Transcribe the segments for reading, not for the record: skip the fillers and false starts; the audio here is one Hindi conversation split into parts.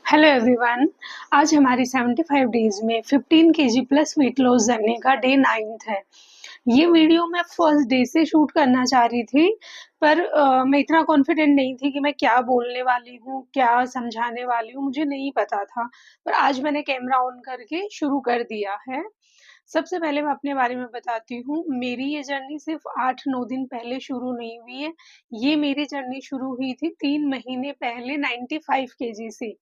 Hello everyone. आज हमारी 75 डेज में 15 KG plus weight loss journey का डे 9th है। ये वीडियो मैं फर्स्ट डे से शूट करना चाह रही थी, पर मैं इतना कॉन्फिडेंट नहीं थी कि मैं क्या बोलने वाली हूँ, क्या समझाने वाली हूँ, मुझे नहीं पता था। पर आज मैंने कैमरा ऑन करके शुरू कर दिया है। सबसे पहले मैं अपने बारे में बताती हूँ। मेरी ये जर्नी सिर्फ 8-9 दिन पहले शुरू नहीं हुई है। ये मेरी जर्नी शुरू हुई थी 3 महीने पहले 95 केजी से।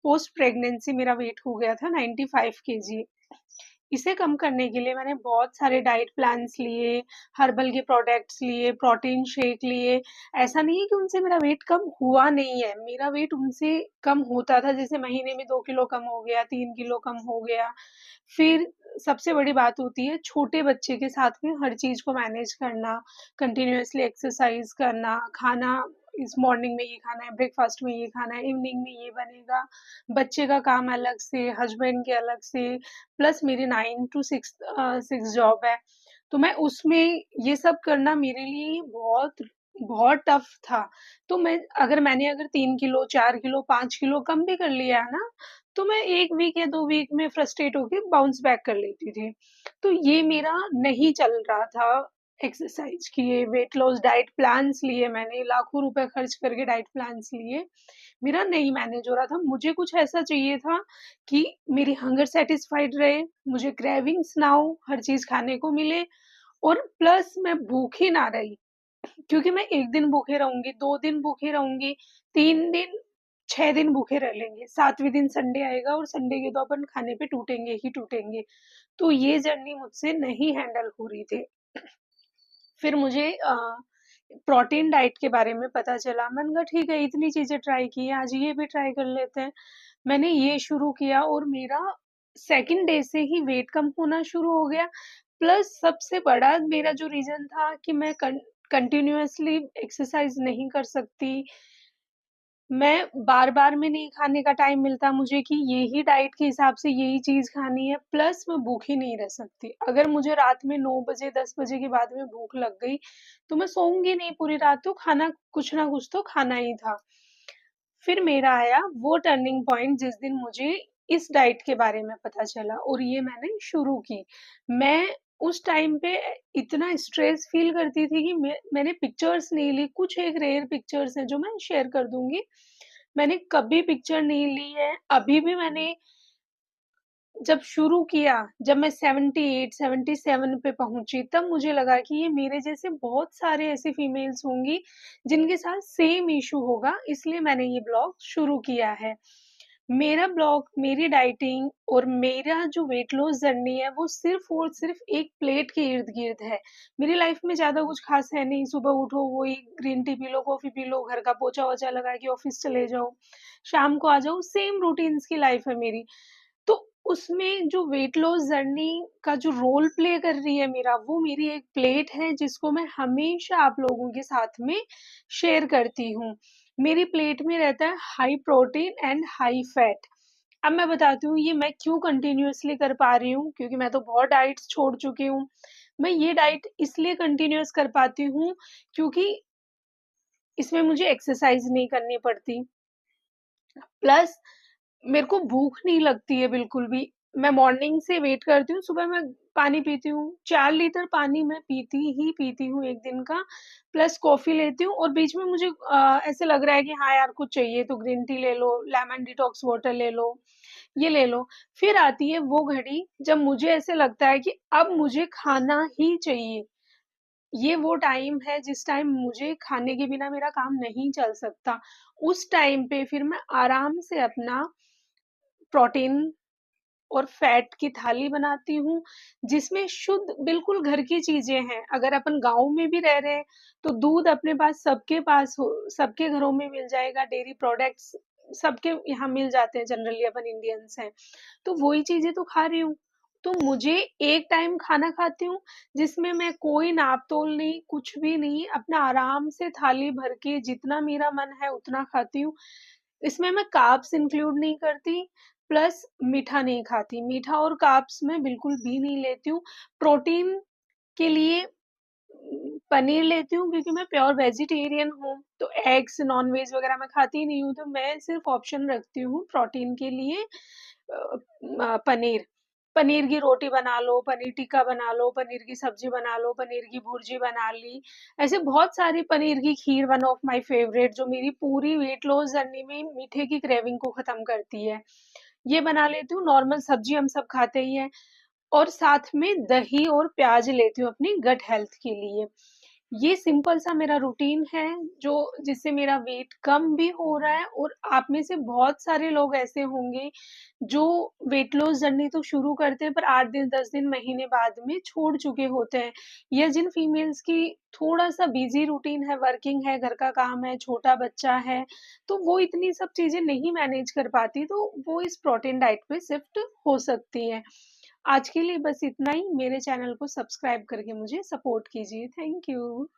पोस्ट प्रेगनेंसी मेरा वेट हो गया था 95 केजी। इसे कम करने के लिए मैंने बहुत सारे डाइट प्लान्स लिए, हर्बल के प्रोडक्ट्स लिए, प्रोटीन शेक लिए। ऐसा नहीं है कि उनसे मेरा वेट कम हुआ नहीं है, मेरा वेट उनसे कम होता था। जैसे महीने में 2 किलो कम हो गया, 3 किलो कम हो गया। फिर सबसे बड़ी बात होती है छोटे बच्चे के साथ में हर चीज़ को मैनेज करना, कंटिन्यूअसली एक्सरसाइज करना, खाना इस मॉर्निंग में ये खाना है, ब्रेकफास्ट में ये खाना है, इवनिंग में ये बनेगा, बच्चे का काम अलग से, हस्बैंड के अलग से, प्लस मेरी 9 टू 6 जॉब है। तो मैं उसमें ये सब करना मेरे लिए बहुत बहुत टफ था। तो मैंने अगर 3 किलो, 4 किलो, 5 किलो कम भी कर लिया है ना, तो मैं 1 वीक या 2 वीक में फ्रस्ट्रेट होके बाउंस बैक कर लेती थी। तो ये मेरा नहीं चल रहा था। एक्सरसाइज किए, वेट लॉस डाइट प्लान्स लिए, मैंने लाखों रुपए खर्च करके डाइट प्लान्स लिए, मेरा नहीं मैनेज हो रहा था। मुझे कुछ ऐसा चाहिए था कि मेरी हंगर सेटिस्फाइड रहे, मुझे क्रेविंग्स ना हो, हर चीज खाने को मिले, और प्लस मैं भूखी ना रही। क्योंकि मैं 1 दिन भूखे रहूंगी, 2 दिन भूखे रहूंगी, 3 दिन, 6 दिन भूखे रह लेंगे, 7वें दिन संडे आएगा और संडे के तो अपन खाने पे टूटेंगे ही टूटेंगे। तो ये जर्नी मुझसे नहीं हैंडल हो रही थी। फिर मुझे प्रोटीन डाइट के बारे में पता चला। मैंने कहा ठीक है, इतनी चीजें ट्राई की हैं, आज ये भी ट्राई कर लेते हैं। मैंने ये शुरू किया और मेरा सेकंड डे से ही वेट कम होना शुरू हो गया। प्लस सबसे बड़ा मेरा जो रीजन था कि मैं कंटिन्यूअसली एक्सरसाइज नहीं कर सकती, मैं बार-बार में नहीं खाने का टाइम मिलता मुझे कि यही डाइट के हिसाब से यही चीज़ खानी है, प्लस मैं भूखी नहीं रह सकती। अगर मुझे रात में 9 बजे, 10 बजे के बाद में भूख लग गई, तो मैं सोऊँगी नहीं पूरी रात, तो खाना कुछ ना कुछ तो खाना ही था। फिर मेरा आया वो टर्निंग पॉइंट जिस दिन मुझे इस डाइट के बारे में पता चला और ये मैंने शुरू की। मैं उस टाइम पे इतना स्ट्रेस फील करती थी कि मैंने पिक्चर्स नहीं ली। कुछ एक रेयर पिक्चर्स हैं जो मैं शेयर कर दूंगी। मैंने कभी पिक्चर नहीं ली है। अभी भी मैंने जब शुरू किया, जब मैं 78 77 पे पहुंची, तब मुझे लगा कि ये मेरे जैसे बहुत सारे ऐसे फीमेल्स होंगी जिनके साथ सेम इशू होगा, इसलिए मैंने ये ब्लॉग शुरू किया है। मेरा ब्लॉग, मेरी डाइटिंग और मेरा जो वेट लॉस जर्नी है वो सिर्फ और सिर्फ एक प्लेट के इर्द गिर्द है। मेरी लाइफ में ज्यादा कुछ खास है नहीं। सुबह उठो, वही green tea P low, coffee P low, घर का पोछा वोछा लगा के ऑफिस चले जाओ, शाम को आ जाओ, सेम रूटीन्स की लाइफ है मेरी। तो उसमें जो वेट लॉस जर्नी का जो रोल प्ले कर रही है मेरा, वो मेरी एक प्लेट है जिसको मैं हमेशा आप लोगों के साथ में शेयर करती हूँ। मेरी प्लेट में रहता है high protein and high fat. अब मैं बताती हूँ ये मैं क्यों कंटिन्यूअसली कर पा रही हूँ, क्योंकि मैं तो बहुत डाइट्स छोड़ चुकी हूँ। मैं ये डाइट इसलिए कंटिन्यूअस कर पाती हूँ क्योंकि इसमें मुझे एक्सरसाइज नहीं करनी पड़ती, प्लस मेरे को भूख नहीं लगती है बिल्कुल भी। मैं मॉर्निंग से वेट करती हूँ, सुबह मैं पानी पीती हूँ, 4 लीटर पानी मैं पीती ही पीती हूँ एक दिन का, प्लस कॉफी लेती हूँ। और बीच में मुझे ऐसे लग रहा है कि हाँ यार कुछ चाहिए तो ग्रीन टी ले लो, लेमन डिटॉक्स वाटर ले लो, ये ले लो। फिर आती है वो घड़ी जब मुझे ऐसे लगता है कि अब मुझे खाना ही चाहिए। ये वो टाइम है जिस टाइम मुझे खाने के बिना मेरा काम नहीं चल सकता। उस टाइम पे फिर मैं आराम से अपना प्रोटीन और फैट की थाली बनाती हूँ, जिसमें शुद्ध बिल्कुल घर की चीजें हैं। अगर अपन गांव में भी रह रहे हैं तो दूध अपने पास सबके पास हो, सबके घरों में मिल जाएगा। डेयरी प्रोडक्ट्स सबके यहाँ मिल जाते हैं, जनरली अपन इंडियंस हैं, तो वही चीजें तो खा रही हूँ। तो मुझे एक टाइम खाना खाती हूँ जिसमें मैं कोई नाप तोल नहीं, कुछ भी नहीं, अपना आराम से थाली भर के जितना मेरा मन है उतना खाती हूँ। इसमें मैं कार्ब्स इंक्लूड नहीं करती, प्लस मीठा नहीं खाती। मीठा और कार्ब्स मैं बिल्कुल भी नहीं लेती हूँ। प्रोटीन के लिए पनीर लेती हूँ क्योंकि मैं प्योर वेजिटेरियन हूँ, तो एग्स, नॉन-वेज वगैरह मैं खाती नहीं हूँ, तो मैं सिर्फ़ ऑप्शन रखती हूँ प्रोटीन के लिए पनीर। पनीर की रोटी बना लो, पनीर टिक्का बना लो, पनीर की सब्ज़ी बना लो, पनीर की भुर्जी बना ली। ऐसे बहुत सारी, पनीर की खीर वन ऑफ माय फेवरेट, जो मेरी पूरी वेट लॉस जर्नी में मीठे की क्रेविंग को ख़त्म करती है। ये बना लेती हूँ, नॉर्मल सब्ज़ी हम सब खाते ही हैं। और साथ में दही और प्याज लेती हूँ अपनी गट हेल्थ के लिए। ये सिंपल सा मेरा रूटीन है, जो जिससे मेरा वेट कम भी हो रहा है, और आप में से बहुत सारे लोग ऐसे होंगे जो वेट लॉस जर्नी तो शुरू करते हैं पर 8 दिन, 10 दिन, महीने बाद में छोड़ चुके होते हैं। या जिन फीमेल्स की थोड़ा-सा बिज़ी रूटीन है, वर्किंग है, घर का काम है, छोटा बच्चा है, तो वो इतनी सब चीज़ें नहीं मैनेज कर पाती, तो वो इस प्रोटीन डाइट पे शिफ्ट हो सकती हैं। आज के लिए बस इतना ही। मेरे चैनल को सब्सक्राइब करके मुझे सपोर्ट कीजिए। Thank you.